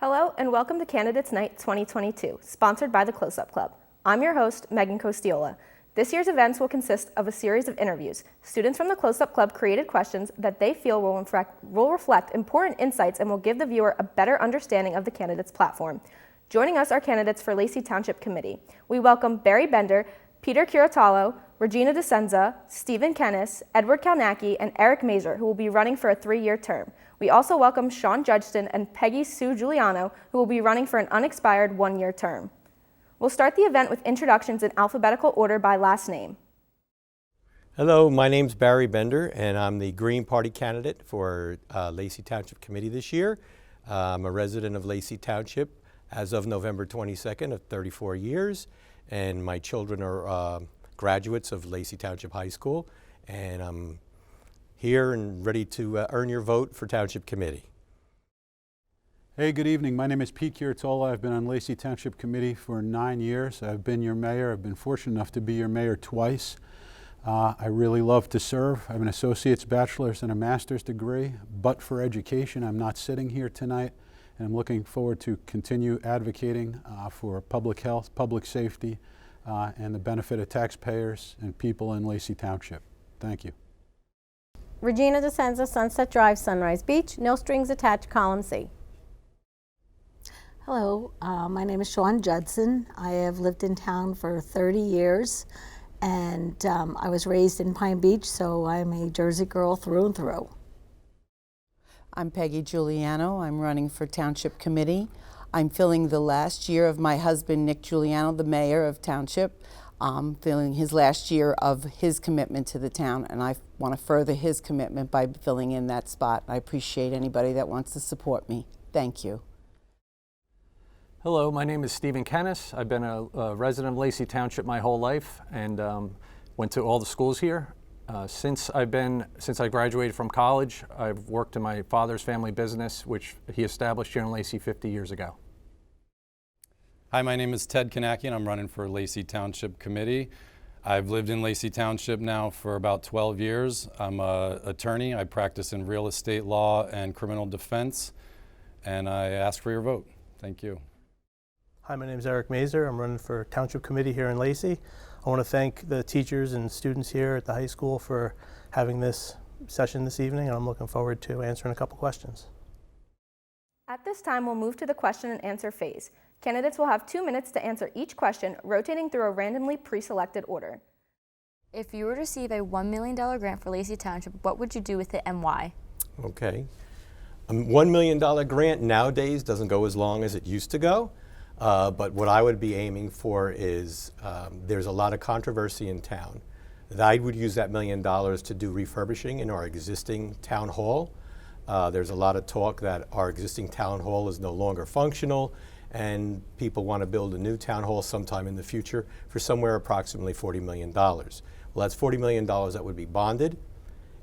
Hello and welcome to Candidates Night 2022, sponsored by the Close-Up Club. I'm your host, Megan Costiola. This year's events will consist of a series of interviews. Students from the Close-Up Club created questions that they feel will reflect important insights and will give the viewer a better understanding of the candidate's platform. Joining us are candidates for Lacey Township Committee. We welcome Barry Bender, Peter Curatolo, Regina DeSenza, Stephen Kennis, Edward Kalnacki, and Eric Mazer, who will be running for a 3-year term. We also welcome Sean Judgeston and Peggy Sue Giuliano, who will be running for an unexpired 1-year term. We'll start the event with introductions in alphabetical order by last name. Hello, my name's Barry Bender, and I'm the Green Party candidate for Lacey Township Committee this year. I'm a resident of Lacey Township as of November 22nd of 34 years, and my children are graduates of Lacey Township High School, and I'm here and ready to earn your vote for Township Committee. Hey, good evening. My name is Pete Curatolo. I've been on Lacey Township Committee for 9 years. I've been your mayor. I've been fortunate enough to be your mayor twice. I really love to serve. I have an associate's, bachelor's, and a master's degree, but for education, I'm not sitting here tonight, and I'm looking forward to continue advocating for public health, public safety, and the benefit of taxpayers and people in Lacey Township. Thank you. Regina DeSenza, Sunset Drive, Sunrise Beach, no strings attached, column C. Hello, my name is Sean Judgeston. I have lived in town for 30 years, and I was raised in Pine Beach, so I'm a Jersey girl through and through. I'm Peggy Giuliano. I'm running for Township Committee. I'm filling the last year of my husband, Nick Giuliano, the mayor of Township. Filling his last year of his commitment to the town, and I want to further his commitment by filling in that spot. I appreciate anybody that wants to support me. Thank you. Hello, my name is Stephen Kennis. I've been a resident of Lacey Township my whole life and went to all the schools here. Since I graduated from college, I've worked in my father's family business, which he established here in Lacey 50 years ago. Hi, my name is Ted Kalnacki, and I'm running for Lacey Township Committee. I've lived in Lacey Township now for about 12 years. I'm an attorney. I practice in real estate law and criminal defense, and I ask for your vote. Thank you. Hi, my name is Eric Mazer. I'm running for Township Committee here in Lacey. I want to thank the teachers and students here at the high school for having this session this evening, and I'm looking forward to answering a couple questions. At this time, we'll move to the question and answer phase. Candidates will have 2 minutes to answer each question, rotating through a randomly pre-selected order. If you were to receive a $1 million grant for Lacey Township, what would you do with it and why? Okay. A $1 million grant nowadays doesn't go as long as it used to go, but what I would be aiming for is there's a lot of controversy in town. That I would use that $1 million to do refurbishing in our existing town hall. There's a lot of talk that our existing town hall is no longer functional, and people want to build a new town hall sometime in the future for somewhere approximately $40 million. Well, that's $40 million that would be bonded,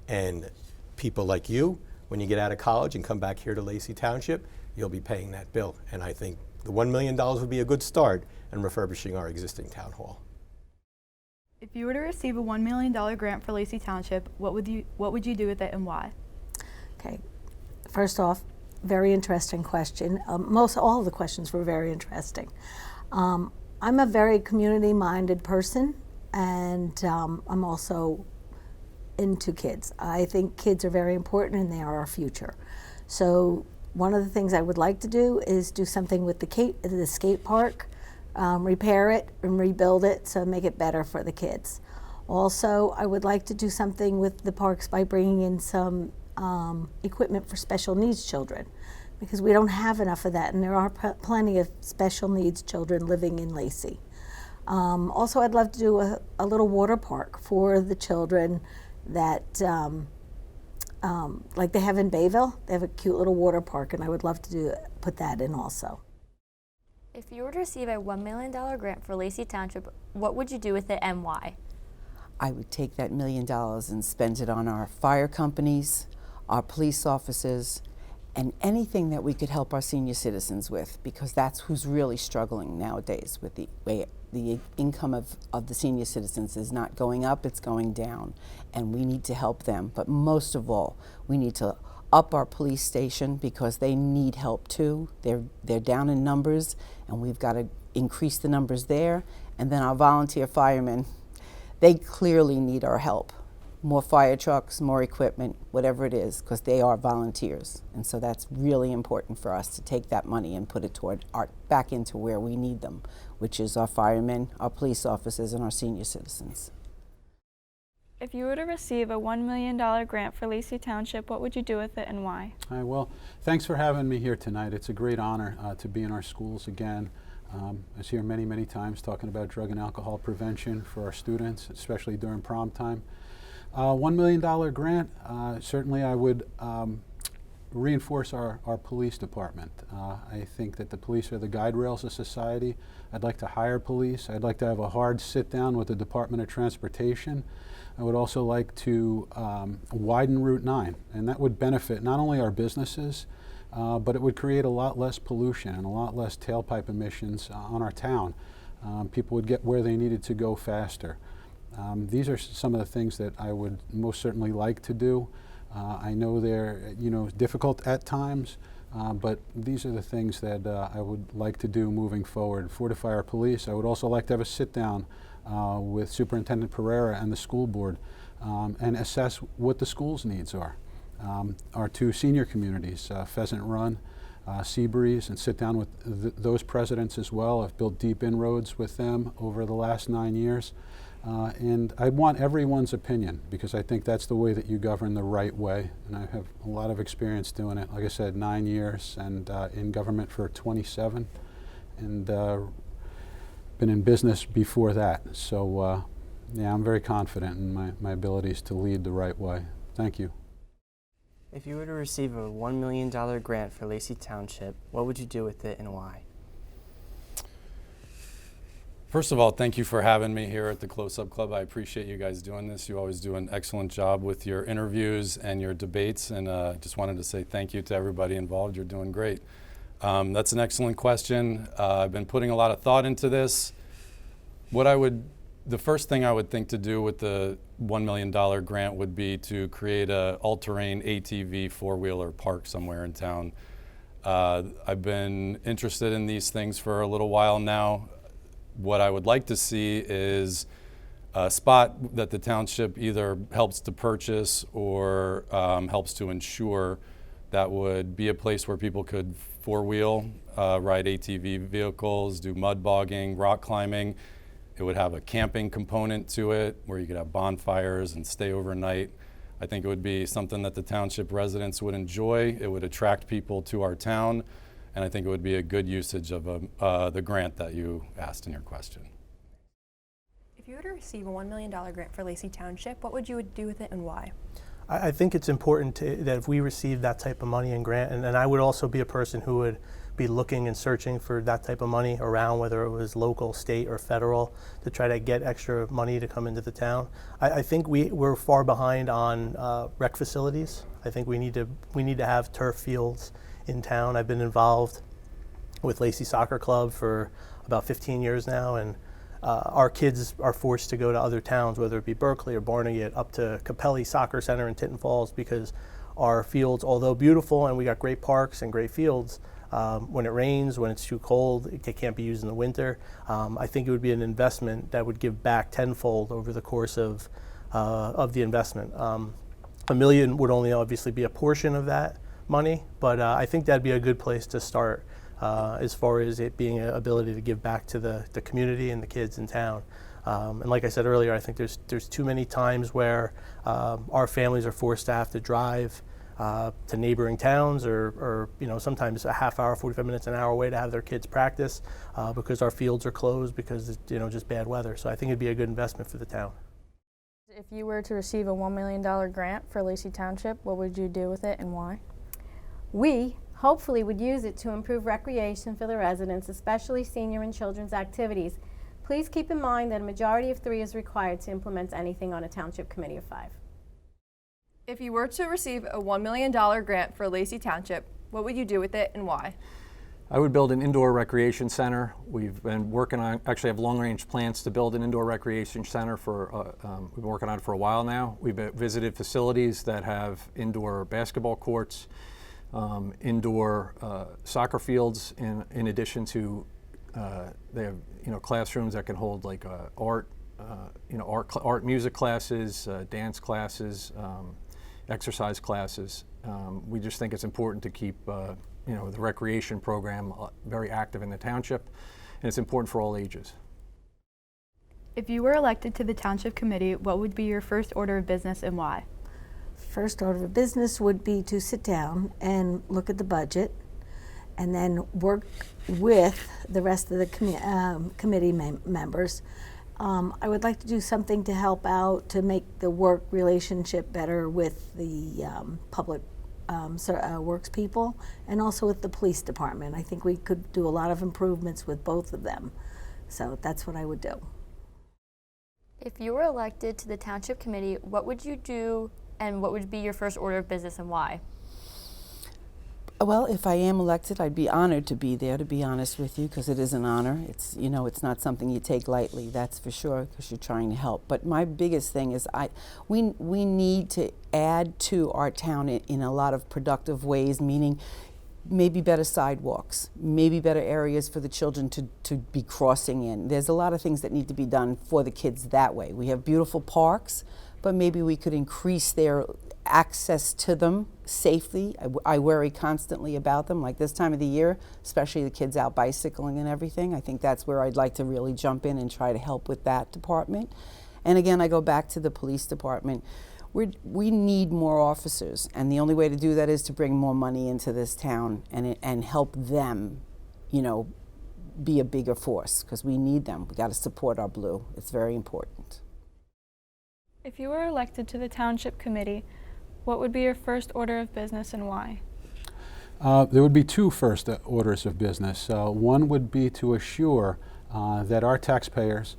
and people like you, when you get out of college and come back here to Lacey Township, you'll be paying that bill. And I think the $1 million would be a good start in refurbishing our existing town hall. If you were to receive a $1 million grant for Lacey Township, what would you do with it and why? Okay, first off, very interesting question. All of the questions were very interesting. I'm a very community-minded person, and I'm also into kids. I think kids are very important, and they are our future. So one of the things I would like to do is do something with the skate park, repair it and rebuild it so make it better for the kids. Also, I would like to do something with the parks by bringing in some equipment for special needs children, because we don't have enough of that, and there are plenty of special needs children living in Lacey. Also, I'd love to do a little water park for the children that, like they have in Bayville. They have a cute little water park, and I would love to put that in also. If you were to receive a $1 million grant for Lacey Township, what would you do with it and why? I would take that $1 million and spend it on our fire companies, our police officers, and anything that we could help our senior citizens with, because that's who's really struggling nowadays with the way the income of the senior citizens is not going up, it's going down, and we need to help them. But most of all, we need to up our police station because they need help too. They're down in numbers, and we've got to increase the numbers there. And then our volunteer firemen, they clearly need our help. More fire trucks, more equipment, whatever it is, because they are volunteers. And so that's really important for us to take that money and put it toward back into where we need them, which is our firemen, our police officers, and our senior citizens. If you were to receive a $1 million grant for Lacey Township, what would you do with it and why? Hi, well, thanks for having me here tonight. It's a great honor to be in our schools again. I was here many, many times talking about drug and alcohol prevention for our students, especially during prom time. $1 million grant, certainly I would reinforce our police department. I think that the police are the guide rails of society. I'd like to hire police. I'd like to have a hard sit down with the Department of Transportation. I would also like to widen Route 9, and that would benefit not only our businesses, but it would create a lot less pollution and a lot less tailpipe emissions on our town. People would get where they needed to go faster. These are some of the things that I would most certainly like to do. I know they're difficult at times, but these are the things that I would like to do moving forward. Fortify our police. I would also like to have a sit down with Superintendent Pereira and the school board and assess what the school's needs are. Our two senior communities, Pheasant Run, Seabreeze, and sit down with those presidents as well. I've built deep inroads with them over the last 9 years. And I want everyone's opinion because I think that's the way that you govern the right way. And I have a lot of experience doing it. Like I said, 9 years and in government for 27 and been in business before that. So yeah, I'm very confident in my abilities to lead the right way. Thank you. If you were to receive a $1 million grant for Lacey Township, what would you do with it and why? First of all, thank you for having me here at the Close-Up Club. I appreciate you guys doing this. You always do an excellent job with your interviews and your debates, and just wanted to say thank you to everybody involved. You're doing great. That's an excellent question. I've been putting a lot of thought into this. The first thing I would think to do with the $1 million grant would be to create a all-terrain ATV four-wheeler park somewhere in town. I've been interested in these things for a little while now. What I would like to see is a spot that the township either helps to purchase or helps to insure that would be a place where people could four-wheel, ride ATV vehicles, do mud bogging, rock climbing. It would have a camping component to it where you could have bonfires and stay overnight. I think it would be something that the township residents would enjoy. It would attract people to our town, and I think it would be a good usage of the grant that you asked in your question. If you were to receive a $1 million grant for Lacey Township, what would you do with it and why? I think it's important that if we receive that type of money and grant, and I would also be a person who would be looking and searching for that type of money around, whether it was local, state, or federal, to try to get extra money to come into the town. I think we're far behind on rec facilities. I think we need to have turf fields in town. I've been involved with Lacey Soccer Club for about 15 years now, and our kids are forced to go to other towns, whether it be Berkeley or Barnegat, up to Capelli Soccer Center in Tinton Falls, because our fields, although beautiful and we got great parks and great fields, when it rains, when it's too cold, it can't be used in the winter. I think it would be an investment that would give back tenfold over the course of the investment. $1 million would only obviously be a portion of that money, but I think that'd be a good place to start as far as it being an ability to give back to the community and the kids in town. And like I said earlier, I think there's too many times where our families are forced to have to drive to neighboring towns or sometimes a half hour, 45 minutes, an hour away to have their kids practice because our fields are closed because it's just bad weather. So I think it'd be a good investment for the town. If you were to receive a $1 million grant for Lacey Township, what would you do with it and why? We hopefully would use it to improve recreation for the residents, especially senior and children's activities. Please keep in mind that a majority of 3 is required to implement anything on a township committee of 5. If you were to receive a $1 million grant for Lacey Township, what would you do with it and why? I would build an indoor recreation center. We've been working on, actually have long-range plans to build an indoor recreation center for, we've been working on it for a while now. We've visited facilities that have indoor basketball courts, indoor soccer fields, in addition to, they have, classrooms that can hold like art, art music classes, dance classes, exercise classes. We just think it's important to keep the recreation program very active in the township, and it's important for all ages. If you were elected to the Township Committee, what would be your first order of business and why? First order of business would be to sit down and look at the budget and then work with the rest of the committee members. I would like to do something to help out to make the work relationship better with the public works people and also with the police department. I think we could do a lot of improvements with both of them. So that's what I would do. If you were elected to the Township Committee, what would you do and what would be your first order of business and why? Well, if I am elected, I'd be honored to be there, to be honest with you, because it is an honor. It's, it's not something you take lightly, that's for sure, because you're trying to help. But my biggest thing is we need to add to our town in a lot of productive ways, meaning maybe better sidewalks, maybe better areas for the children to be crossing in. There's a lot of things that need to be done for the kids that way. We have beautiful parks, but maybe we could increase their access to them safely. I worry constantly about them, like this time of the year, especially the kids out bicycling and everything. I think that's where I'd like to really jump in and try to help with that department. And again, I go back to the police department. We need more officers, and the only way to do that is to bring more money into this town and help them, be a bigger force, because we need them. We got to support our blue. It's very important. If you were elected to the Township Committee, what would be your first order of business and why? There would be two first orders of business. One would be to assure that our taxpayers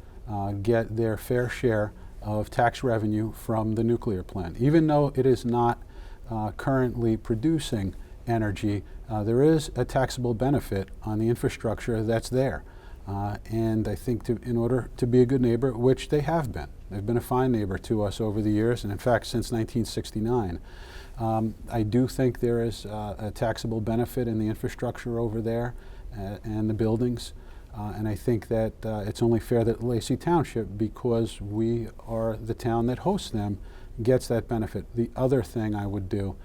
get their fair share of tax revenue from the nuclear plant. Even though it is not currently producing energy, there is a taxable benefit on the infrastructure that's there. And I think in order to be a good neighbor, which they have been, they've been a fine neighbor to us over the years, and in fact since 1969. I do think there is a taxable benefit in the infrastructure over there and the buildings. And I think that it's only fair that Lacey Township, because we are the town that hosts them, gets that benefit. The other thing I would do,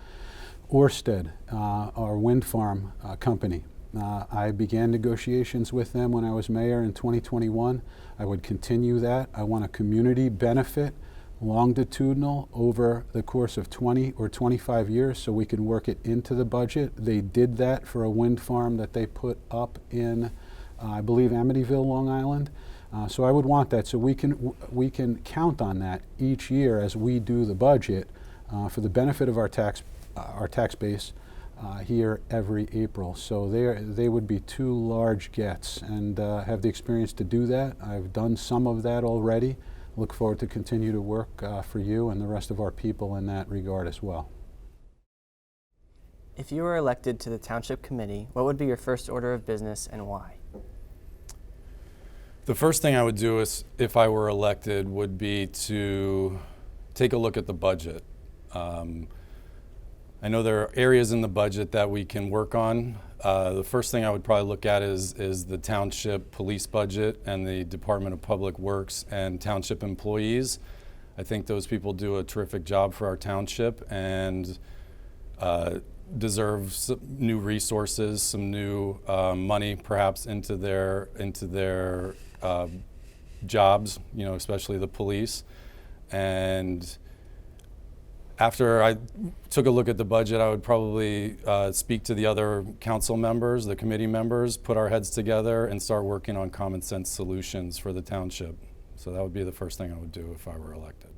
Ørsted, our wind farm company, I began negotiations with them when I was mayor in 2021. I would continue that. I want a community benefit, longitudinal, over the course of 20 or 25 years, so we can work it into the budget. They did that for a wind farm that they put up in, I believe, Amityville, Long Island. So I would want that, so we can count on that each year as we do the budget for the benefit of our tax base here every April. So they would be two large gets, and have the experience to do that. I've done some of that already. Look forward to continue to work for you and the rest of our people in that regard as well. If you were elected to the Township Committee, what would be your first order of business and why? The first thing I would do is, if I were elected, would be to take a look at the budget. I know there are areas in the budget that we can work on. The first thing I would probably look at is the township police budget and the Department of Public Works and township employees. I think those people do a terrific job for our township and deserve some new resources, some new money perhaps into their jobs, especially the police. And after I took a look at the budget, I would probably speak to the other council members, the committee members, put our heads together and start working on common sense solutions for the township. So that would be the first thing I would do if I were elected.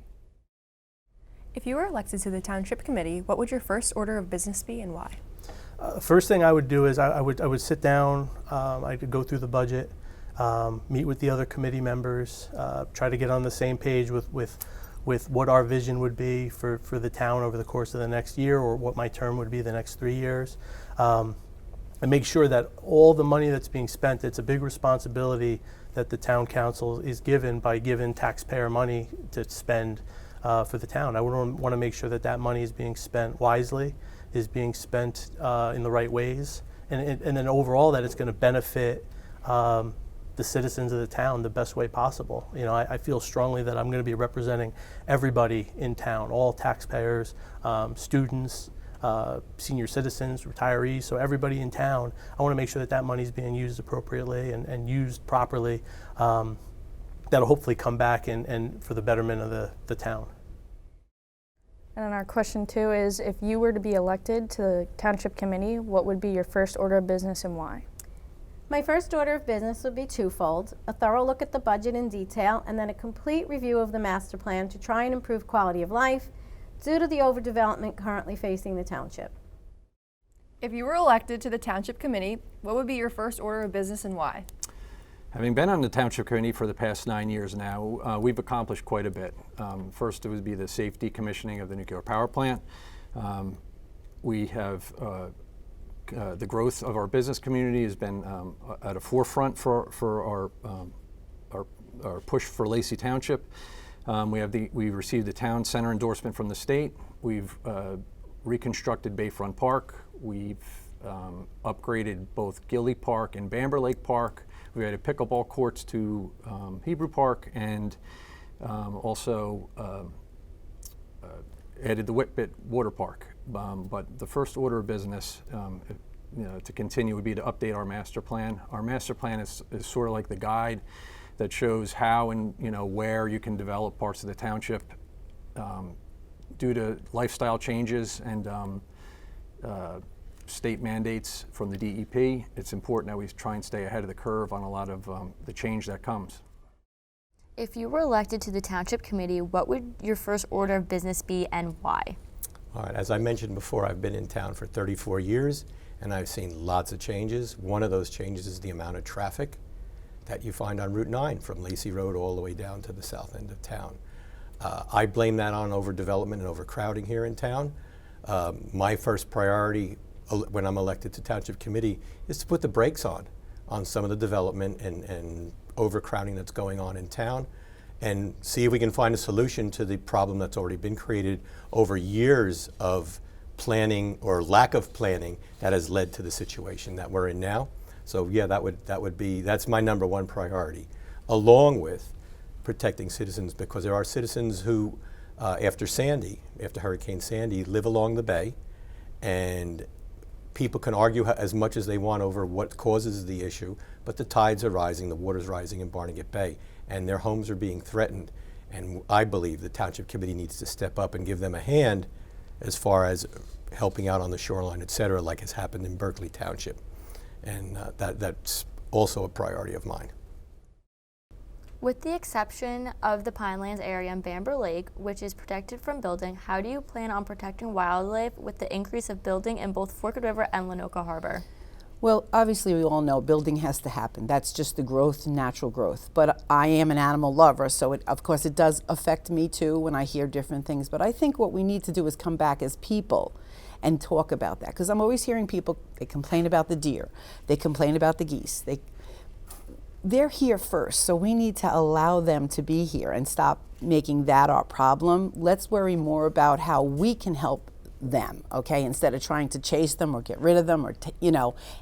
If you were elected to the Township Committee, what would your first order of business be and why? First thing I would do is I would sit down, I could go through the budget, meet with the other committee members, try to get on the same page with what our vision would be for the town over the course of the next year, or what my term would be the next 3 years. and make sure that all the money that's being spent, it's a big responsibility that the town council is given by giving taxpayer money to spend for the town. I want to make sure that that money is being spent wisely, is being spent in the right ways, and then overall that it's going to benefit the citizens of the town the best way possible. You know, I feel strongly that I'm going to be representing everybody in town, all taxpayers, students, senior citizens, retirees, so everybody in town. I want to make sure that that money is being used appropriately and used properly. That'll hopefully come back and for the betterment of the town. And then our question 2 is, if you were to be elected to the Township Committee, what would be your first order of business and why? My first order of business would be twofold: a thorough look at the budget in detail, and then a complete review of the master plan to try and improve quality of life due to the overdevelopment currently facing the township. If you were elected to the Township Committee, what would be your first order of business and why? Having been on the Township Committee for the past 9 years now, we've accomplished quite a bit. First, it would be the safe decommissioning of the nuclear power plant. We have the growth of our business community has been at a forefront for our push for Lacey Township. We received the town center endorsement from the state. We've reconstructed Bayfront Park. We've upgraded both Gilly Park and Bamber Lake Park. We added pickleball courts to Hebrew Park, and also added the Whitbit Water Park. But the first order of business to continue would be to update our master plan. Our master plan is sort of like the guide that shows how and where you can develop parts of the township. Due to lifestyle changes and state mandates from the DEP, it's important that we try and stay ahead of the curve on a lot of the change that comes. If you were elected to the Township Committee, what would your first order of business be and why? All right, as I mentioned before, I've been in town for 34 years and I've seen lots of changes. One of those changes is the amount of traffic that you find on Route 9 from Lacey Road all the way down to the south end of town. I blame that on overdevelopment and overcrowding here in town. My first priority when I'm elected to Township Committee is to put the brakes on some of the development and overcrowding that's going on in town, and see if we can find a solution to the problem that's already been created over years of planning or lack of planning that has led to the situation that we're in now. So yeah, that's my number one priority, along with protecting citizens, because there are citizens who, after Hurricane Sandy, live along the bay, and people can argue as much as they want over what causes the issue, but the tides are rising, the water's rising in Barnegat Bay, and their homes are being threatened. And I believe the Township Committee needs to step up and give them a hand as far as helping out on the shoreline, et cetera, like has happened in Berkeley Township. And that's also a priority of mine. With the exception of the Pinelands area and Bamber Lake, which is protected from building, how do you plan on protecting wildlife with the increase of building in both Forked River and Lanoka Harbor? Well, obviously we all know building has to happen. That's just the growth, natural growth. But I am an animal lover, so of course it does affect me too when I hear different things. But I think what we need to do is come back as people and talk about that. Because I'm always hearing people, they complain about the deer, they complain about the geese. They're here first, so we need to allow them to be here and stop making that our problem. Let's worry more about how we can help them, okay, instead of trying to chase them or get rid of them or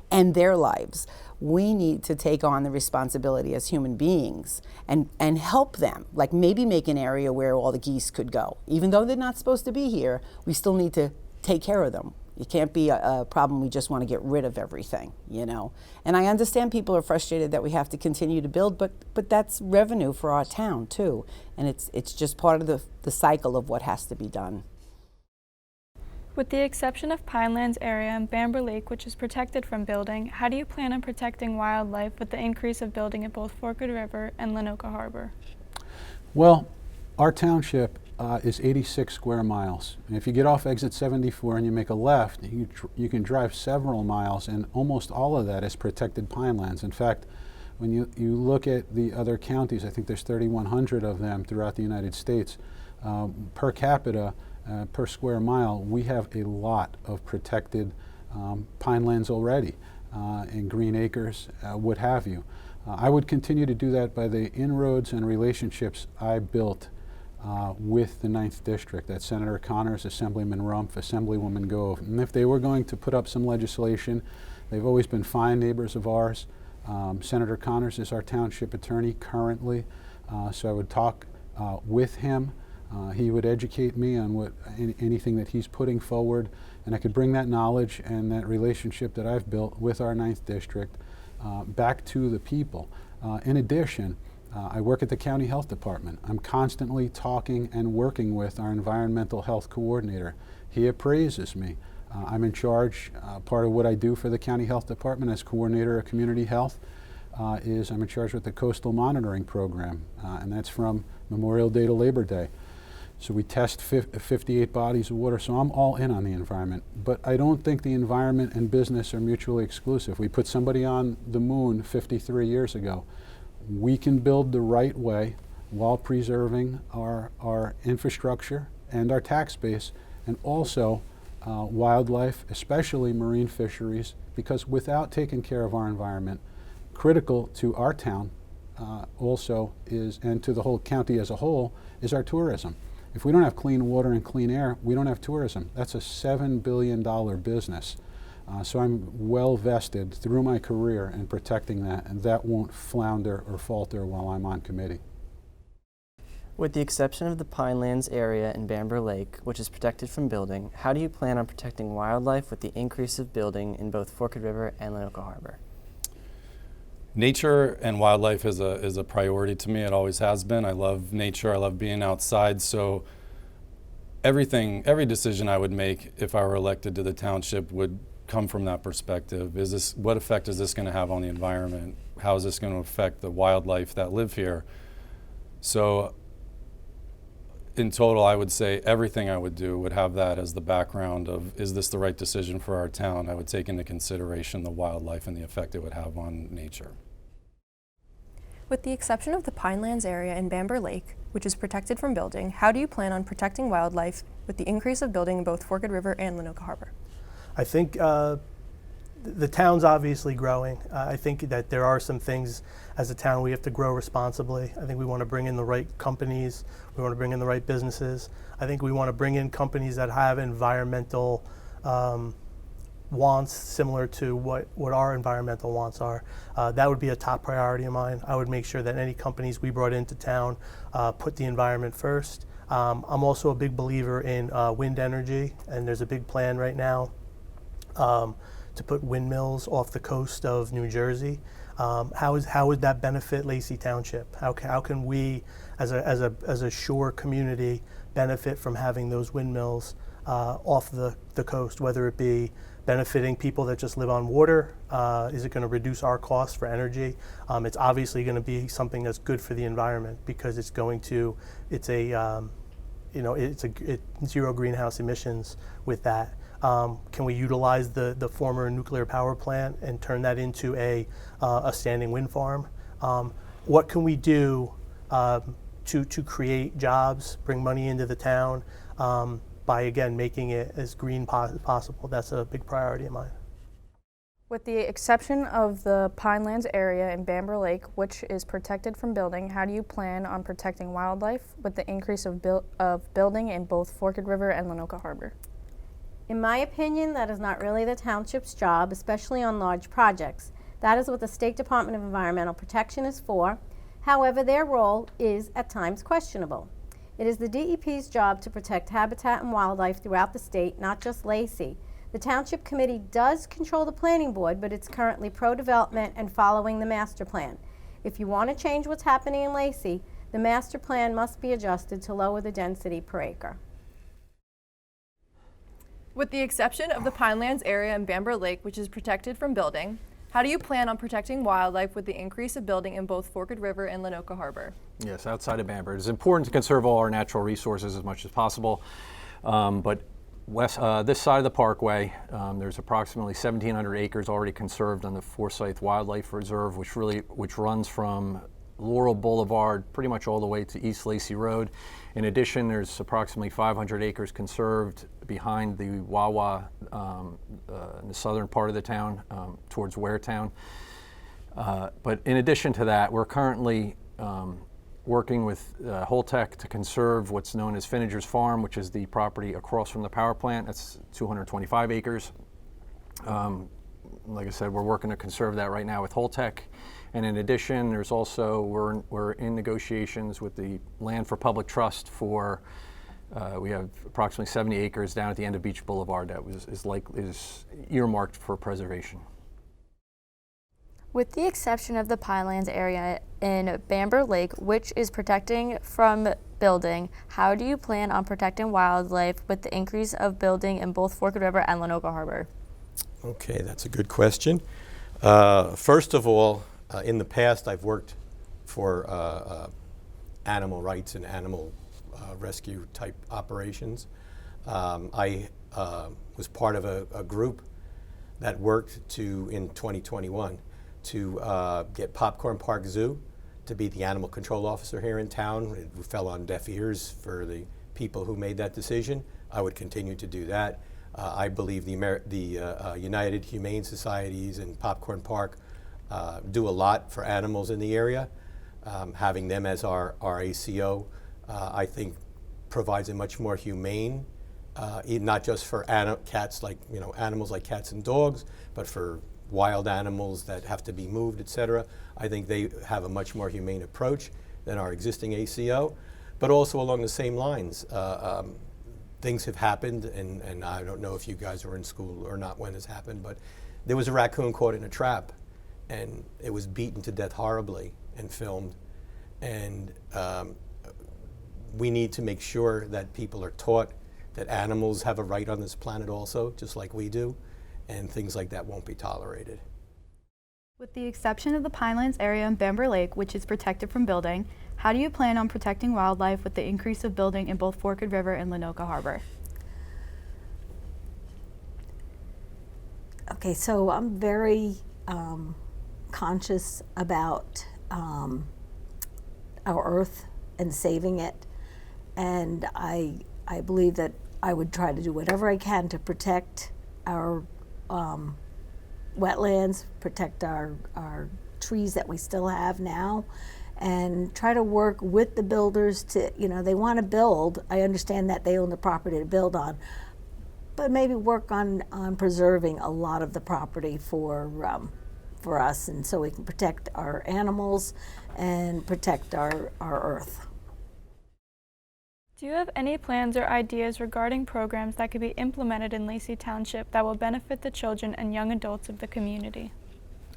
end their lives. We need to take on the responsibility as human beings and help them, like maybe make an area where all the geese could go. Even though they're not supposed to be here, we still need to take care of them. It can't be a problem we just want to get rid of everything, And I understand people are frustrated that we have to continue to build, but that's revenue for our town too. And it's just part of the cycle of what has to be done. With the exception of Pinelands area and Bamber Lake, which is protected from building, how do you plan on protecting wildlife with the increase of building at both Forked River and Lanoka Harbor? Well, our township is 86 square miles. And if you get off exit 74 and you make a left, you can drive several miles, and almost all of that is protected pinelands. In fact, when you look at the other counties, I think there's 3,100 of them throughout the United States. Per capita, per square mile, we have a lot of protected pinelands already. and green acres, what have you. I would continue to do that by the inroads and relationships I built with the 9th District, that's Senator Connors, Assemblyman Rumpf, Assemblywoman Gove. And if they were going to put up some legislation, they've always been fine neighbors of ours. Senator Connors is our township attorney currently, so I would talk with him. He would educate me on anything that he's putting forward, and I could bring that knowledge and that relationship that I've built with our 9th District back to the people. In addition, I work at the County Health Department. I'm constantly talking and working with our environmental health coordinator. He appraises me. I'm in charge, part of what I do for the County Health Department as coordinator of community health is I'm in charge with the coastal monitoring program, and that's from Memorial Day to Labor Day. So we test 58 bodies of water, so I'm all in on the environment. But I don't think the environment and business are mutually exclusive. We put somebody on the moon 53 years ago. We can build the right way while preserving our infrastructure and our tax base, and also wildlife, especially marine fisheries, because without taking care of our environment, critical to our town also is, and to the whole county as a whole, is our tourism. If we don't have clean water and clean air, we don't have tourism. That's a $7 billion business. So I'm well vested through my career in protecting that, and that won't flounder or falter while I'm on committee. With the exception of the Pinelands area in Bamber Lake, which is protected from building, how do you plan on protecting wildlife with the increase of building in both Forked River and Lanoka Harbor? Nature and wildlife is a priority to me. It always has been. I love nature. I love being outside. So every decision I would make if I were elected to the township would come from that perspective. What effect is this going to have on the environment? How is this going to affect the wildlife that live here? So in total, I would say everything I would do would have that as the background of, is this the right decision for our town? I would take into consideration the wildlife and the effect it would have on nature. With the exception of the Pinelands area in Bamber Lake, which is protected from building, how do you plan on protecting wildlife with the increase of building in both Forked River and Lanoka Harbor? I think the town's obviously growing. I think that there are some things as a town we have to grow responsibly. I think we want to bring in the right companies. We want to bring in the right businesses. I think we want to bring in companies that have environmental wants similar to what our environmental wants are. That would be a top priority of mine. I would make sure that any companies we brought into town put the environment first. I'm also a big believer in wind energy, and there's a big plan right now to put windmills off the coast of New Jersey. How would that benefit Lacey Township? How can we, as a shore community, benefit from having those windmills off the coast? Whether it be benefiting people that just live on water, is it going to reduce our costs for energy? It's obviously going to be something that's good for the environment because it's zero greenhouse emissions with that. Can we utilize the former nuclear power plant and turn that into a standing wind farm? What can we do to create jobs, bring money into the town by, again, making it as green as possible? That's a big priority of mine. With the exception of the Pinelands area in Bamber Lake, which is protected from building, how do you plan on protecting wildlife with the increase of building in both Forked River and Lanoka Harbor? In my opinion, that is not really the township's job, especially on large projects. That is what the State Department of Environmental Protection is for. However, their role is at times questionable. It is the DEP's job to protect habitat and wildlife throughout the state, not just Lacey. The Township Committee does control the planning board, but it's currently pro-development and following the master plan. If you want to change what's happening in Lacey, the master plan must be adjusted to lower the density per acre. With the exception of the Pinelands area in Bamber Lake, which is protected from building, how do you plan on protecting wildlife with the increase of building in both Forked River and Lanoka Harbor? Yes, outside of Bamber. It's important to conserve all our natural resources as much as possible, but this side of the parkway, there's approximately 1,700 acres already conserved on the Forsyth Wildlife Reserve, which runs from Laurel Boulevard, pretty much all the way to East Lacey Road. In addition, there's approximately 500 acres conserved behind the Wawa in the southern part of the town, towards Waretown. But in addition to that, we're currently working with Holtec to conserve what's known as Finninger's Farm, which is the property across from the power plant. That's 225 acres. Like I said, we're working to conserve that right now with Holtec. And in addition, there's also, we're in negotiations with the Land for Public Trust for, we have approximately 70 acres down at the end of Beach Boulevard that is earmarked for preservation. With the exception of the Pinelands area in Bamber Lake, which is protecting from building, how do you plan on protecting wildlife with the increase of building in both Forked River and Lanoka Harbor? Okay, that's a good question. First of all, in the past I've worked for animal rights and animal rescue type operations. I was part of a group that worked in 2021 to get Popcorn Park Zoo to be the animal control officer here in town. It fell on deaf ears for the people who made that decision. I would continue to do that. I believe the United Humane Societies and Popcorn Park do a lot for animals in the area. Having them as our ACO, I think, provides a much more humane, not just for cats like, animals like cats and dogs, but for wild animals that have to be moved, etc. I think they have a much more humane approach than our existing ACO, but also along the same lines. Things have happened, and I don't know if you guys were in school or not when this happened, but there was a raccoon caught in a trap, and it was beaten to death horribly and filmed. And we need to make sure that people are taught that animals have a right on this planet also, just like we do, and things like that won't be tolerated. With the exception of the Pinelands area in Bamber Lake, which is protected from building, how do you plan on protecting wildlife with the increase of building in both Forked River and Lanoka Harbor? Okay, so I'm very conscious about our earth and saving it, and I believe that I would try to do whatever I can to protect our wetlands, protect our trees that we still have now, and try to work with the builders to, they want to build. I understand that they own the property to build on, but maybe work on preserving a lot of the property for us, and so we can protect our animals and protect our earth. Do you have any plans or ideas regarding programs that could be implemented in Lacey Township that will benefit the children and young adults of the community?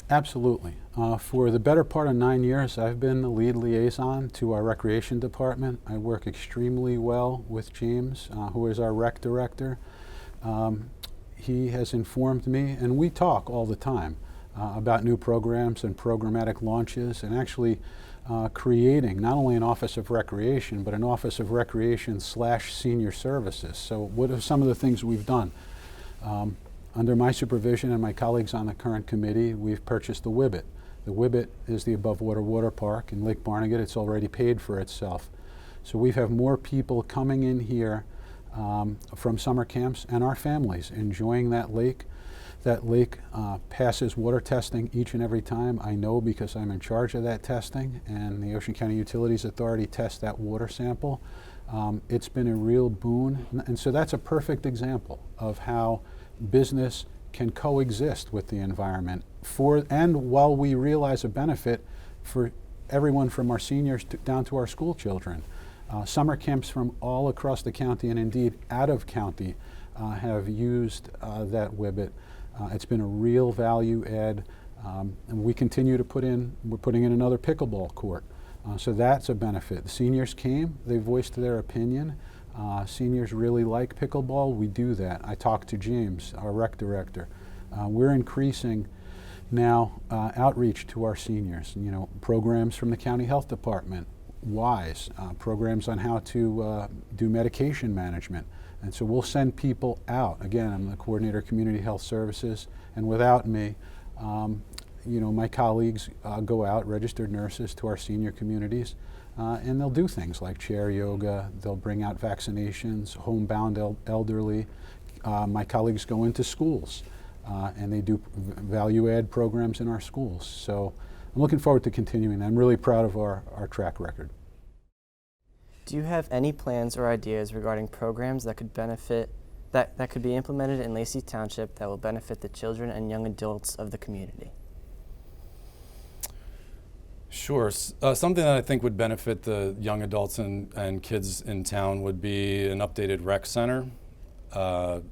Absolutely. For the better part of 9 years, I've been the lead liaison to our recreation department. I work extremely well with James, who is our rec director. He has informed me, and we talk all the time about new programs and programmatic launches, and actually creating not only an Office of Recreation, but an Office of Recreation/Senior Services. So what are some of the things we've done? Under my supervision and my colleagues on the current committee, we've purchased the Whibbit. The Whibbit is the above water park in Lake Barnegat. It's already paid for itself. So we have more people coming in here from summer camps, and our families enjoying that lake. That lake passes water testing each and every time. I know because I'm in charge of that testing, and the Ocean County Utilities Authority tests that water sample. It's been a real boon, and so that's a perfect example of how business can coexist with the environment and while we realize a benefit for everyone from our seniors down to our school children. Summer camps from all across the county and indeed out of county have used that Whibbit. It's been a real value add, and we continue to we're putting in another pickleball court. So that's a benefit. The seniors came, they voiced their opinion. Seniors really like pickleball. We do that. I talked to James, our rec director. We're increasing now outreach to our seniors. Programs from the county health department, WISE, programs on how to do medication management. And so we'll send people out. Again, I'm the coordinator of community health services, and without me, you know, my colleagues go out, registered nurses, to our senior communities, and they'll do things like chair yoga. They'll bring out vaccinations, homebound elderly. My colleagues go into schools, and they do value-add programs in our schools. So I'm looking forward to continuing. I'm really proud of our track record. Do you have any plans or ideas regarding programs that could benefit that could be implemented in Lacey Township that will benefit the children and young adults of the community? Sure. Something that I think would benefit the young adults and kids in town would be an updated rec center. The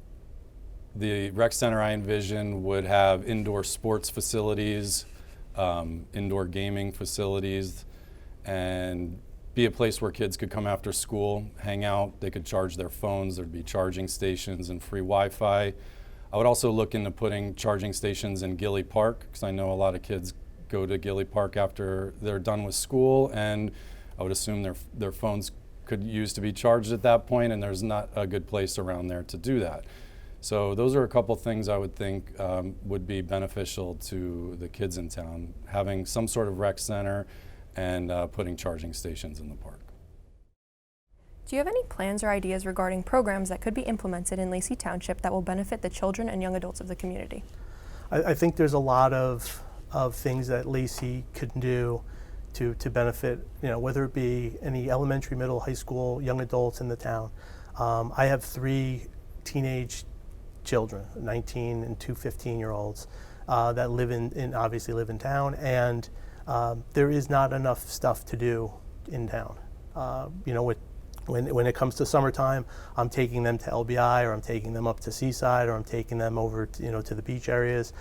rec center I envision would have indoor sports facilities, indoor gaming facilities, and be a place where kids could come after school, hang out. They could charge their phones. There'd be charging stations and free Wi-Fi. I would also look into putting charging stations in Gilly Park, because I know a lot of kids go to Gilly Park after they're done with school, and I would assume their phones could use to be charged at that point, and there's not a good place around there to do that. So those are a couple things I would think would be beneficial to the kids in town, having some sort of rec center and putting charging stations in the park. Do you have any plans or ideas regarding programs that could be implemented in Lacey Township that will benefit the children and young adults of the community? I think there's a lot of things that Lacey could do to benefit, you know, whether it be any elementary, middle, high school, young adults in the town. I have 3 teenage children, 19 and 2 15-year-olds that obviously live in town, and there is not enough stuff to do in town. You know, when it comes to summertime, I'm taking them to LBI, or I'm taking them up to Seaside, or I'm taking them over to, you know, to the beach areas,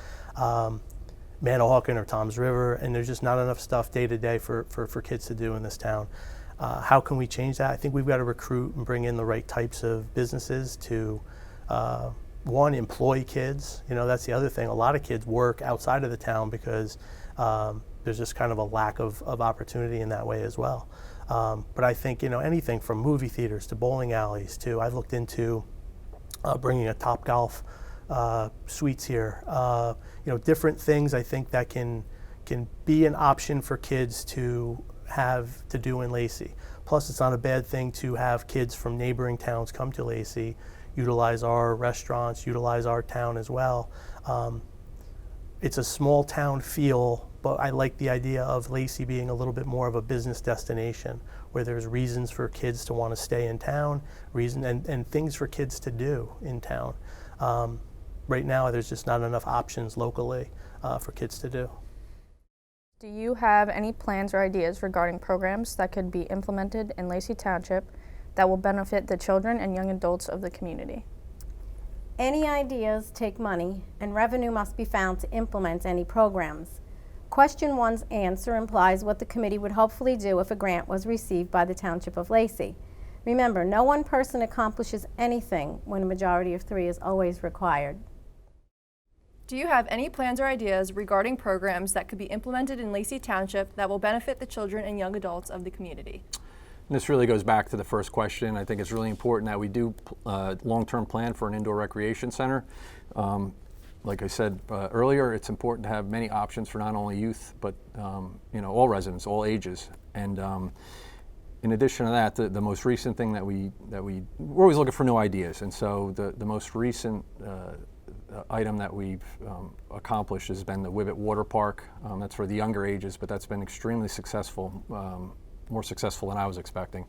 Manahawkin or Tom's River, and there's just not enough stuff day to day for kids to do in this town. How can we change that? I think we've got to recruit and bring in the right types of businesses to, one, employ kids. You know, that's the other thing. A lot of kids work outside of the town because there's just kind of a lack of opportunity in that way as well. But I think, you know, anything from movie theaters to bowling alleys to, I've looked into bringing a Topgolf suites here. You know, different things I think that can be an option for kids to have to do in Lacey. Plus, it's not a bad thing to have kids from neighboring towns come to Lacey, utilize our restaurants, utilize our town as well. It's a small town feel, but I like the idea of Lacey being a little bit more of a business destination where there's reasons for kids to want to stay in town, and things for kids to do in town. Right now, there's just not enough options locally for kids to do. Do you have any plans or ideas regarding programs that could be implemented in Lacey Township that will benefit the children and young adults of the community? Any ideas take money, and revenue must be found to implement any programs. Question 1's answer implies what the committee would hopefully do if a grant was received by the Township of Lacey. Remember, no one person accomplishes anything when a majority of 3 is always required. Do you have any plans or ideas regarding programs that could be implemented in Lacey Township that will benefit the children and young adults of the community? And this really goes back to the first question. I think it's really important that we do long-term plan for an indoor recreation center. Like I said earlier, it's important to have many options for not only youth, but you know, all residents, all ages. And in addition to that, the most recent thing that we're always looking for new ideas. And so the most recent item that we've accomplished has been the Wibbit Water Park. That's for the younger ages, but that's been extremely successful, more successful than I was expecting.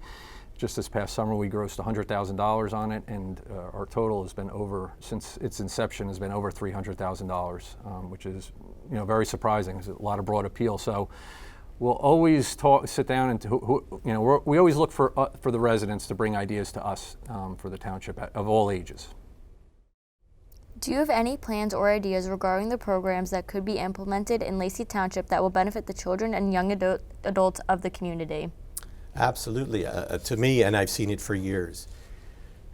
Just this past summer, we grossed $100,000 on it, and our total has been over, since its inception, has been over $300,000, which is, you know, very surprising. There's a lot of broad appeal. So we'll always sit down and you know, we always look for the residents to bring ideas to us for the township of all ages. Do you have any plans or ideas regarding the programs that could be implemented in Lacey Township that will benefit the children and young adults of the community? Absolutely. To me, and I've seen it for years,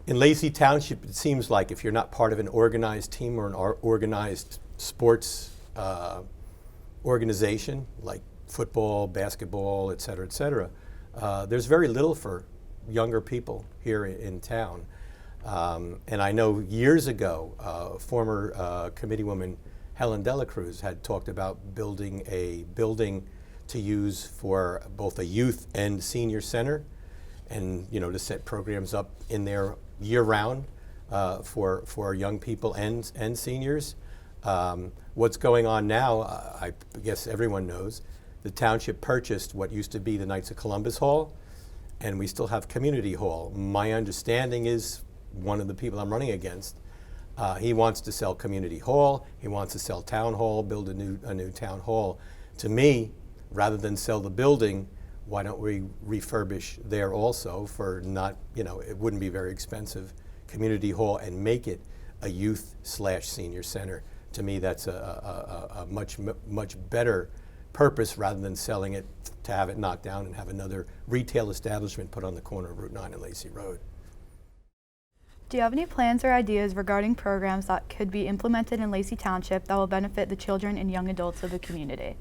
in Lacey Township, it seems like if you're not part of an organized team or an organized sports organization, like football, basketball, et cetera, there's very little for younger people here in town. And I know years ago, former committeewoman Helen Delacruz had talked about building a building to use for both a youth and senior center, and to set programs up in there year-round for young people and seniors. What's going on now, I guess everyone knows, the township purchased what used to be the Knights of Columbus Hall, and we still have Community Hall. My understanding is one of the people I'm running against, he wants to sell Community Hall, he wants to sell Town Hall, build a new Town Hall. To me, rather than sell the building, why don't we refurbish there also for not, it wouldn't be very expensive, Community Hall, and make it a youth/senior center. To me, that's a much better purpose rather than selling it to have it knocked down and have another retail establishment put on the corner of Route 9 and Lacey Road. Do you have any plans or ideas regarding programs that could be implemented in Lacey Township that will benefit the children and young adults of the community?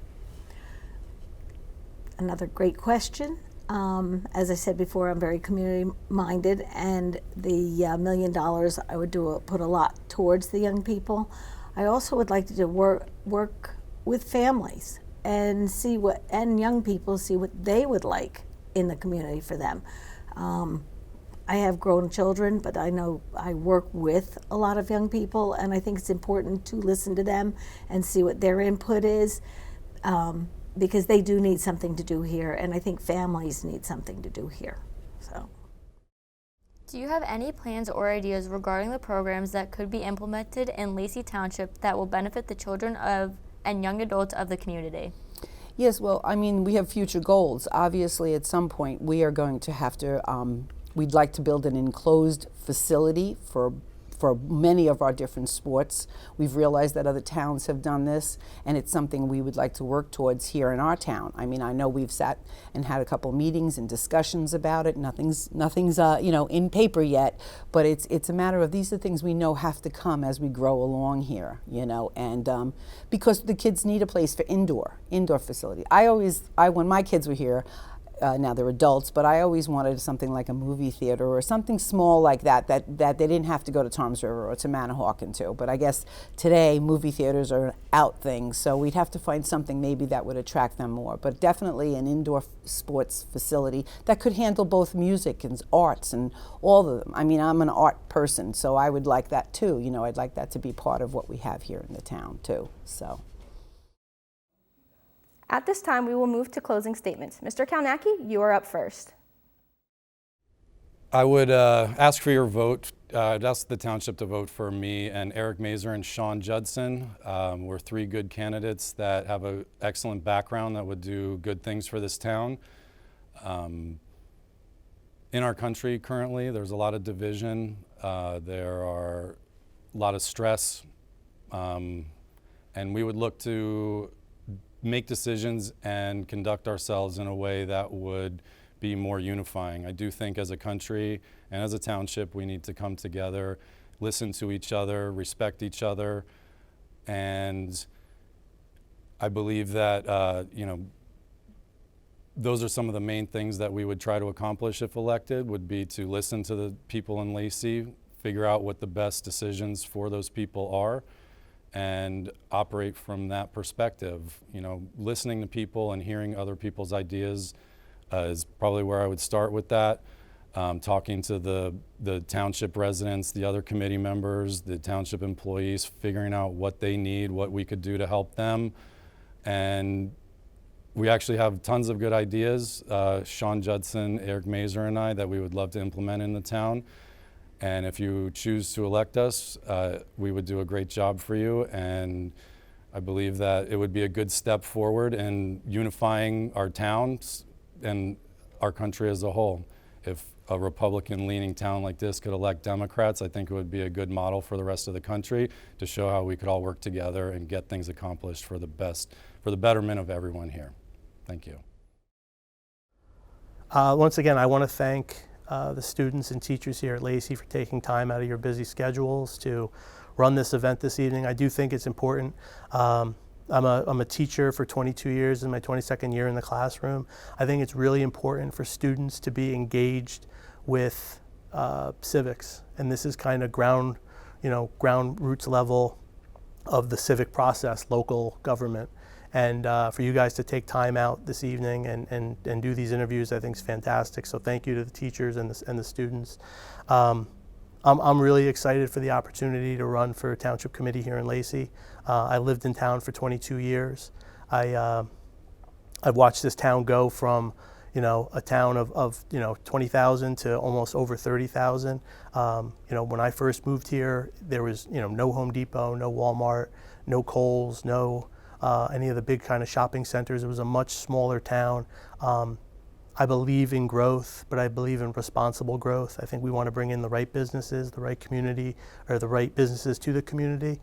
Another great question. As I said before, I'm very community-minded, and the $1 million I would put a lot towards the young people. I also would like to do work with families and and young people see what they would like in the community for them. I have grown children, but I know I work with a lot of young people, and I think it's important to listen to them and see what their input is, because they do need something to do here, and I think families need something to do here. So, do you have any plans or ideas regarding the programs that could be implemented in Lacey Township that will benefit the children and young adults of the community? Yes, well, I mean, we have future goals. Obviously, at some point, we are going to have to, we'd like to build an enclosed facility for many of our different sports. We've realized that other towns have done this, and it's something we would like to work towards here in our town. I mean, I know we've sat and had a couple meetings and discussions about it. Nothing's in paper yet, but it's a matter of these are things we know have to come as we grow along here, and because the kids need a place for indoor facility. When my kids were here, now they're adults, but I always wanted something like a movie theater or something small like that they didn't have to go to Toms River or to Manahawkin to. But I guess today movie theaters are an out thing, so we'd have to find something maybe that would attract them more. But definitely an indoor sports facility that could handle both music and arts and all of them. I mean, I'm an art person, so I would like that too. I'd like that to be part of what we have here in the town too. So. At this time, we will move to closing statements. Mr. Kalnacki, you are up first. I would ask for your vote. I'd ask the township to vote for me and Eric Mazer and Sean Judson. We're three good candidates that have an excellent background that would do good things for this town. In our country currently, there's a lot of division. There are a lot of stress. And we would look to make decisions and conduct ourselves in a way that would be more unifying. I do think as a country and as a township, we need to come together, listen to each other, respect each other, and I believe that those are some of the main things that we would try to accomplish if elected, would be to listen to the people in Lacey, figure out what the best decisions for those people are, and operate from that perspective. Listening to people and hearing other people's ideas is probably where I would start with that. Talking to the township residents, the other committee members, the township employees, figuring out what they need, what we could do to help them. And we actually have tons of good ideas, Sean Judson, Eric Mazer, and I, that we would love to implement in the town. And if you choose to elect us, we would do a great job for you. And I believe that it would be a good step forward in unifying our towns and our country as a whole. If a Republican-leaning town like this could elect Democrats, I think it would be a good model for the rest of the country to show how we could all work together and get things accomplished for the betterment of everyone here. Thank you. Once again, I want to thank the students and teachers here at Lacey for taking time out of your busy schedules to run this event this evening. I do think it's important. I'm a teacher for 22 years in my 22nd year in the classroom. I think it's really important for students to be engaged with civics, and this is kind of ground roots level the civic process, local government. And for you guys to take time out this evening and do these interviews, I think is fantastic. So thank you to the teachers and the students. I'm really excited for the opportunity to run for Township Committee here in Lacey. I lived in town for 22 years. I've watched this town go from a town of 20,000 to almost over 30,000. When I first moved here, there was no Home Depot, no Walmart, no Kohl's, no any of the big kind of shopping centers. It was a much smaller town. I believe in growth, but I believe in responsible growth. I think we want to bring in the right businesses, the right community, or the right businesses to the community.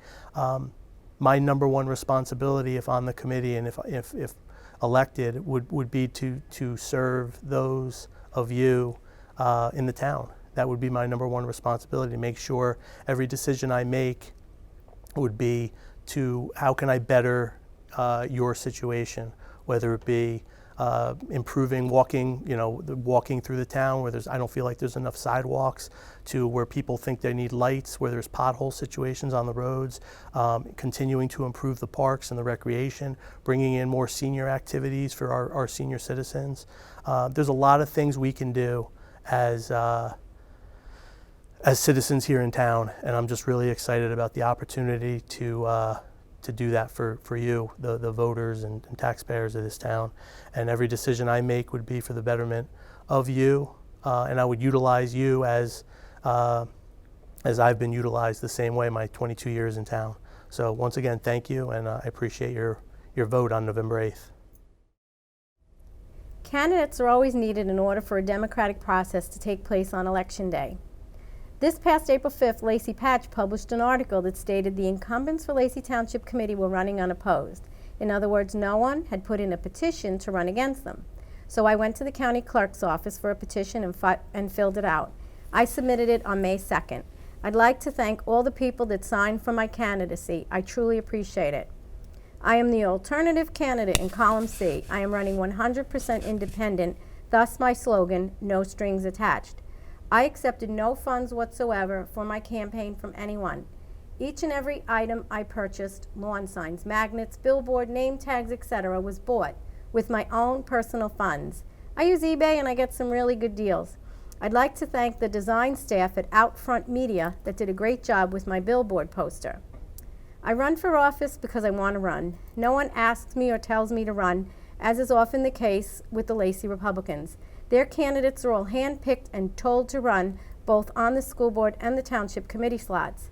My number one responsibility, if on the committee and if elected, would be to serve those of you in the town. That would be my number one responsibility, to make sure every decision I make would be to how can I better your situation, whether it be improving walking through the town where I don't feel like there's enough sidewalks, to where people think they need lights, where there's pothole situations on the roads, continuing to improve the parks and the recreation, bringing in more senior activities for our senior citizens. There's a lot of things we can do as citizens here in town, and I'm just really excited about the opportunity to do that for you, the voters and taxpayers of this town. And every decision I make would be for the betterment of you, and I would utilize you as I've been utilized the same way my 22 years in town. So once again, thank you, and I appreciate your vote on November 8th. Candidates are always needed in order for a democratic process to take place on Election Day. This past April 5th, Lacey Patch published an article that stated the incumbents for Lacey Township Committee were running unopposed. In other words, no one had put in a petition to run against them. So I went to the county clerk's office for a petition and filled it out. I submitted it on May 2nd. I'd like to thank all the people that signed for my candidacy. I truly appreciate it. I am the alternative candidate in column C. I am running 100% independent, thus my slogan, no strings attached. I accepted no funds whatsoever for my campaign from anyone. Each and every item I purchased, lawn signs, magnets, billboard, name tags, etc., was bought with my own personal funds. I use eBay and I get some really good deals. I'd like to thank the design staff at Outfront Media that did a great job with my billboard poster. I run for office because I want to run. No one asks me or tells me to run, as is often the case with the Lacey Republicans. Their candidates are all hand-picked and told to run, both on the school board and the township committee slots.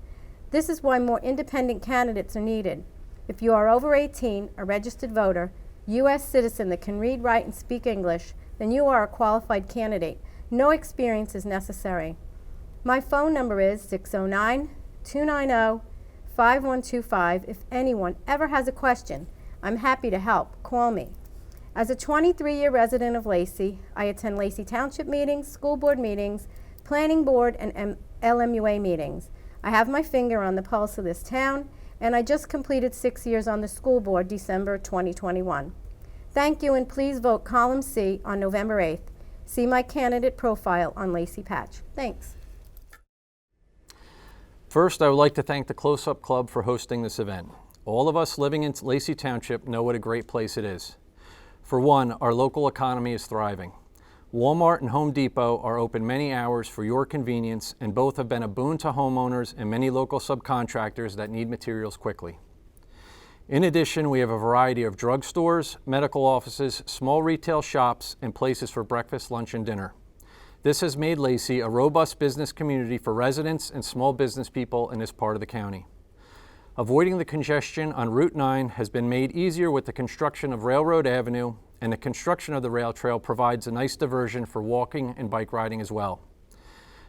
This is why more independent candidates are needed. If you are over 18, a registered voter, U.S. citizen that can read, write, and speak English, then you are a qualified candidate. No experience is necessary. My phone number is 609-290-5125. If anyone ever has a question, I'm happy to help. Call me. As a 23-year resident of Lacey, I attend Lacey Township meetings, school board meetings, planning board, and LMUA meetings. I have my finger on the pulse of this town, and I just completed 6 years on the school board, December 2021. Thank you, and please vote column C on November 8th. See my candidate profile on Lacey Patch. Thanks. First, I would like to thank the Close-Up Club for hosting this event. All of us living in Lacey Township know what a great place it is. For one, our local economy is thriving. Walmart and Home Depot are open many hours for your convenience, and both have been a boon to homeowners and many local subcontractors that need materials quickly. In addition, we have a variety of drugstores, medical offices, small retail shops, and places for breakfast, lunch, and dinner. This has made Lacey a robust business community for residents and small business people in this part of the county. Avoiding the congestion on Route 9 has been made easier with the construction of Railroad Avenue, and the construction of the rail trail provides a nice diversion for walking and bike riding as well.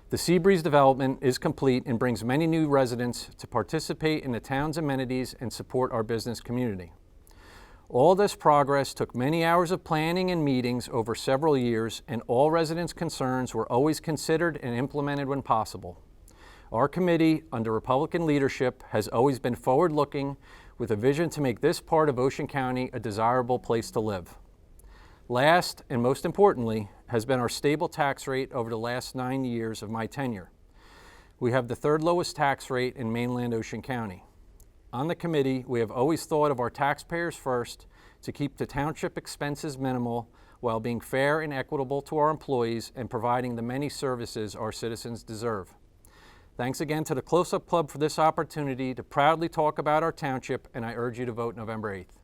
The Seabreeze development is complete and brings many new residents to participate in the town's amenities and support our business community. All this progress took many hours of planning and meetings over several years, and all residents' concerns were always considered and implemented when possible. Our committee, under Republican leadership, has always been forward-looking with a vision to make this part of Ocean County a desirable place to live. Last, and most importantly, has been our stable tax rate over the last 9 years of my tenure. We have the third lowest tax rate in mainland Ocean County. On the committee, we have always thought of our taxpayers first to keep the township expenses minimal while being fair and equitable to our employees and providing the many services our citizens deserve. Thanks again to the Close-Up Club for this opportunity to proudly talk about our township, and I urge you to vote November 8th.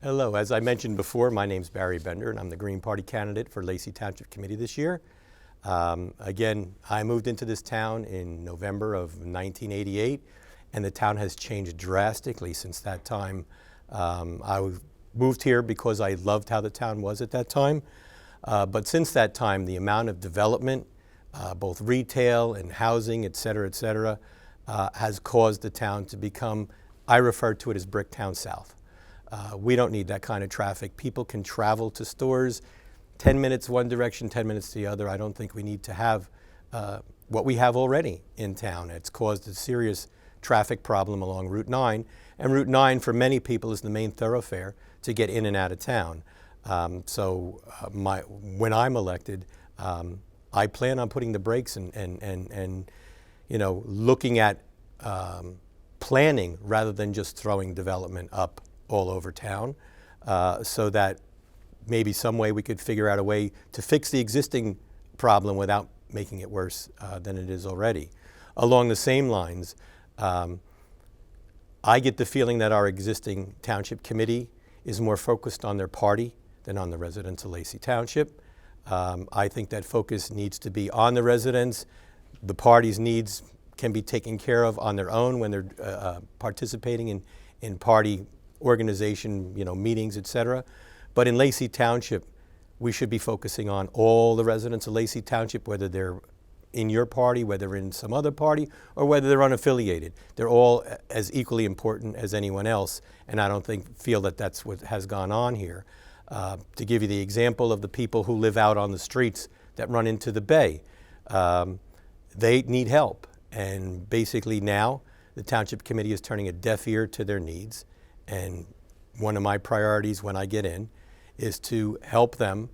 Hello, as I mentioned before, my name's Barry Bender and I'm the Green Party candidate for Lacey Township Committee this year. Again, I moved into this town in November of 1988 and the town has changed drastically since that time. I moved here because I loved how the town was at that time, but since that time the amount of development, both retail and housing, et cetera, has caused the town to become, I refer to it as Bricktown South. We don't need that kind of traffic. People can travel to stores 10 minutes one direction, 10 minutes the other. I don't think we need to have what we have already in town. It's caused a serious traffic problem along Route 9, and Route 9 for many people is the main thoroughfare to get in and out of town. When I'm elected, I plan on putting the brakes and you know, looking at planning rather than just throwing development up all over town, so that maybe some way we could figure out a way to fix the existing problem without making it worse than it is already. Along the same lines, I get the feeling that our existing township committee is more focused on their party than on the residents of Lacey Township. I think that focus needs to be on the residents. The party's needs can be taken care of on their own when they're participating in party organization, you know, meetings, et cetera. But in Lacey Township, we should be focusing on all the residents of Lacey Township, whether they're in your party, whether in some other party, or whether they're unaffiliated. They're all as equally important as anyone else, and I don't feel that that's what has gone on here. To give you the example of the people who live out on the streets that run into the bay, they need help, and basically now the Township Committee is turning a deaf ear to their needs, and one of my priorities when I get in is to help them.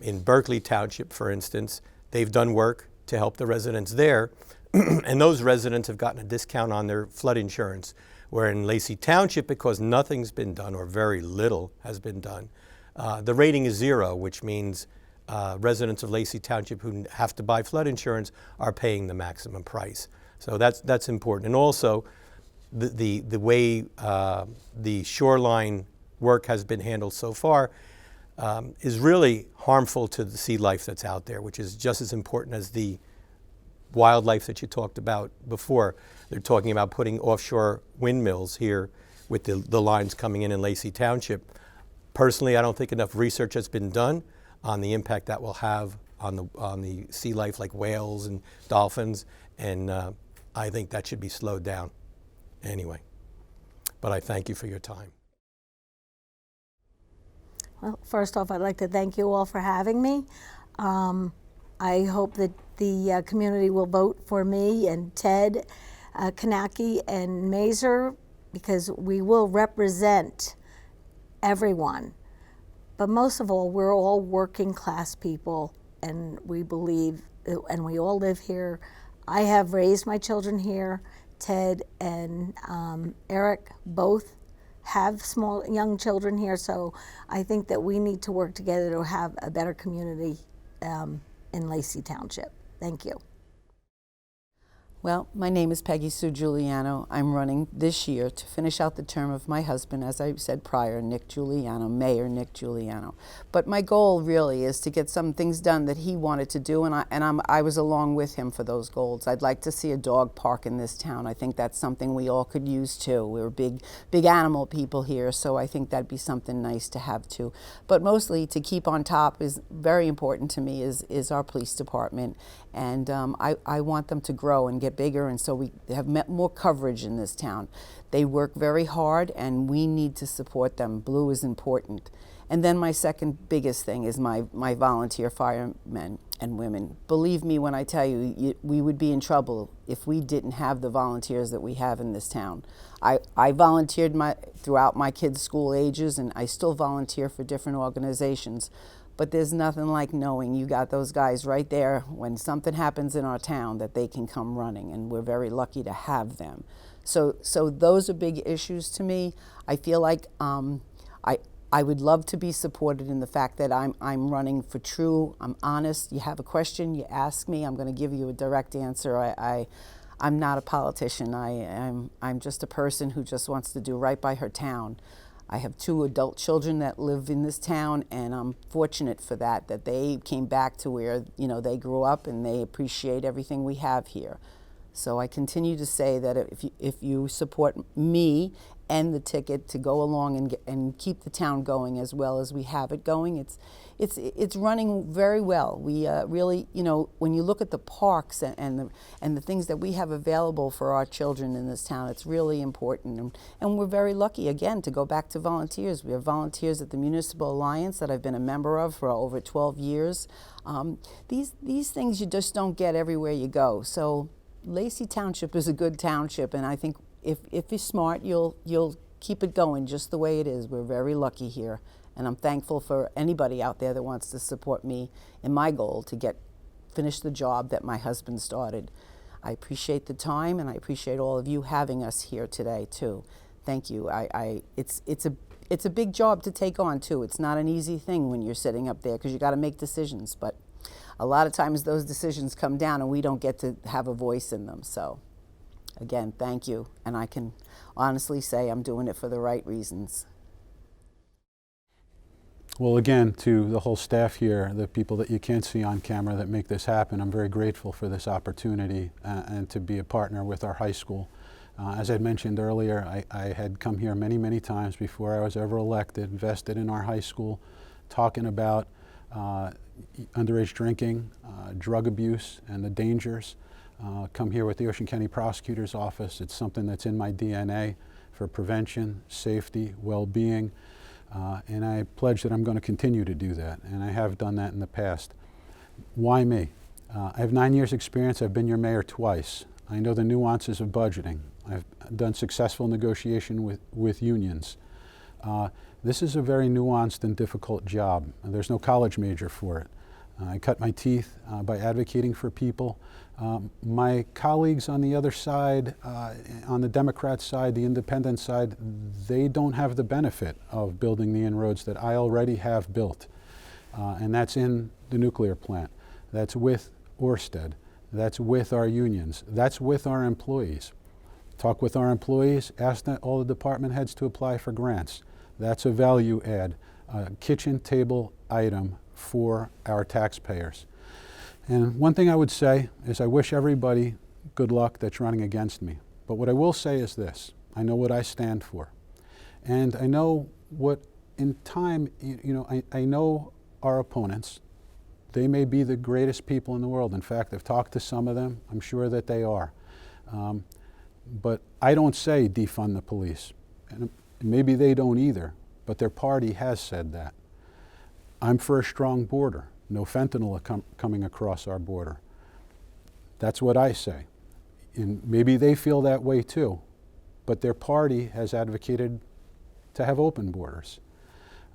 In Berkeley Township, for instance, they've done work to help the residents there, and those residents have gotten a discount on their flood insurance, where in Lacey Township, because nothing's been done or very little has been done, the rating is 0, which means residents of Lacey Township who have to buy flood insurance are paying the maximum price. So that's important. And also, the way the shoreline work has been handled so far is really harmful to the sea life that's out there, which is just as important as the wildlife that you talked about before. They're talking about putting offshore windmills here with the lines coming in Lacey Township. Personally, I don't think enough research has been done on the impact that will have on the sea life like whales and dolphins, and I think that should be slowed down anyway. But I thank you for your time. Well, first off, I'd like to thank you all for having me. I hope that the community will vote for me and Ted, Kanacki, and Mazer, because we will represent everyone. But most of all, we're all working class people, and we believe, and we all live here. I have raised my children here. Ted and Eric both have small young children here, so I think that we need to work together to have a better community in Lacey Township. Thank you. Well, my name is Peggy Sue Giuliano. I'm running this year to finish out the term of my husband, as I said prior, Nick Giuliano, Mayor Nick Giuliano. But my goal really is to get some things done that he wanted to do, and I was along with him for those goals. I'd like to see a dog park in this town. I think that's something we all could use too. We're big animal people here, so I think that'd be something nice to have too. But mostly to keep on top is very important to me is our police department. And I want them to grow and get bigger, and so we have more coverage in this town. They work very hard, and we need to support them. Blue is important. And then my second biggest thing is my volunteer firemen and women. Believe me when I tell you, we would be in trouble if we didn't have the volunteers that we have in this town. I volunteered throughout my kids' school ages, and I still volunteer for different organizations. but there's nothing like knowing you got those guys right there when something happens in our town that they can come running, and we're very lucky to have them. So those are big issues to me. I feel like I would love to be supported in the fact that I'm running for true, I'm honest. You have a question, you ask me, I'm going to give you a direct answer. I'm not a politician. I'm just a person who just wants to do right by her town. I have 2 adult children that live in this town, and I'm fortunate for that they came back to where, you know, they grew up and they appreciate everything we have here. So I continue to say that if you support me and the ticket to go along and keep the town going as well as we have it going, it's running very well. We really, you know, when you look at the parks and the things that we have available for our children in this town, it's really important. And we're very lucky, again, to go back to volunteers. We have volunteers at the Municipal Alliance that I've been a member of for over 12 years. These things you just don't get everywhere you go. So Lacey Township is a good township, and I think if you're smart, you'll keep it going just the way it is. We're very lucky here, and I'm thankful for anybody out there that wants to support me in my goal to finish the job that my husband started. I appreciate the time, and I appreciate all of you having us here today too. Thank you. It's a big job to take on too. It's not an easy thing when you're sitting up there because you got to make decisions, but a lot of times those decisions come down and we don't get to have a voice in them. So again, thank you. And I can honestly say I'm doing it for the right reasons. Well, again, to the whole staff here, the people that you can't see on camera that make this happen, I'm very grateful for this opportunity and to be a partner with our high school. As I mentioned earlier, I had come here many, many times before I was ever elected, vested in our high school, talking about underage drinking, drug abuse, and the dangers. Come here with the Ocean County Prosecutor's Office. It's something that's in my DNA for prevention, safety, well-being, and I pledge that I'm going to continue to do that, and I have done that in the past. Why me? I have 9 years experience. I've been your mayor twice. I know the nuances of budgeting. I've done successful negotiation with unions. This is a very nuanced and difficult job. There's no college major for it. I cut my teeth by advocating for people. My colleagues on the other side, on the Democrat side, the independent side, they don't have the benefit of building the inroads that I already have built. And that's in the nuclear plant. That's with Ørsted. That's with our unions. That's with our employees. Talk with our employees, ask all the department heads to apply for grants. That's a value add, a kitchen table item for our taxpayers. And one thing I would say is I wish everybody good luck that's running against me. But what I will say is this: I know what I stand for. And I know what in time, I know our opponents. They may be the greatest people in the world. In fact, I've talked to some of them. I'm sure that they are. But I don't say defund the police. And maybe they don't either, but their party has said that. I'm for a strong border. No fentanyl coming across our border. That's what I say. And maybe they feel that way too, but their party has advocated to have open borders.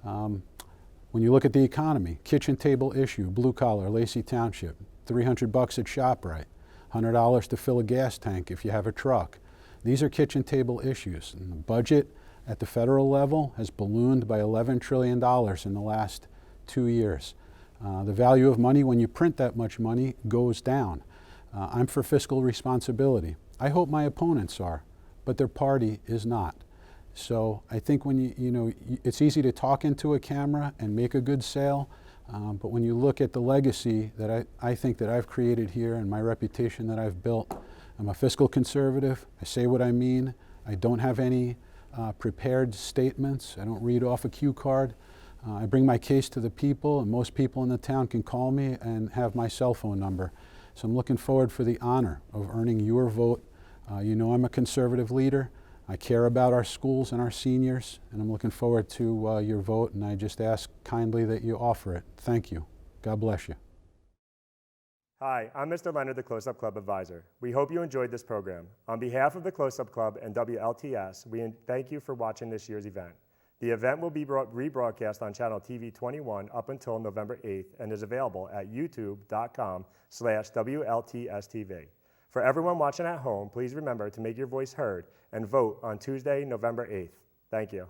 When you look at the economy, kitchen table issue, blue collar, Lacey Township, $300 at ShopRite, $100 to fill a gas tank if you have a truck. These are kitchen table issues. And the budget at the federal level has ballooned by $11 trillion in the last 2 years. The value of money, when you print that much money, goes down. I'm for fiscal responsibility. I hope my opponents are, but their party is not. So I think when it's easy to talk into a camera and make a good sale, but when you look at the legacy that I think that I've created here and my reputation that I've built, I'm a fiscal conservative. I say what I mean. I don't have any prepared statements. I don't read off a cue card. I bring my case to the people, and most people in the town can call me and have my cell phone number. So I'm looking forward for the honor of earning your vote. You know I'm a conservative leader. I care about our schools and our seniors, and I'm looking forward to your vote, and I just ask kindly that you offer it. Thank you. God bless you. Hi, I'm Mr. Leonard, the Close-Up Club Advisor. We hope you enjoyed this program. On behalf of the Close-Up Club and WLTS, we thank you for watching this year's event. The event will be rebroadcast on channel TV 21 up until November 8th and is available at youtube.com/WLTSTV. For everyone watching at home, please remember to make your voice heard and vote on Tuesday, November 8th. Thank you.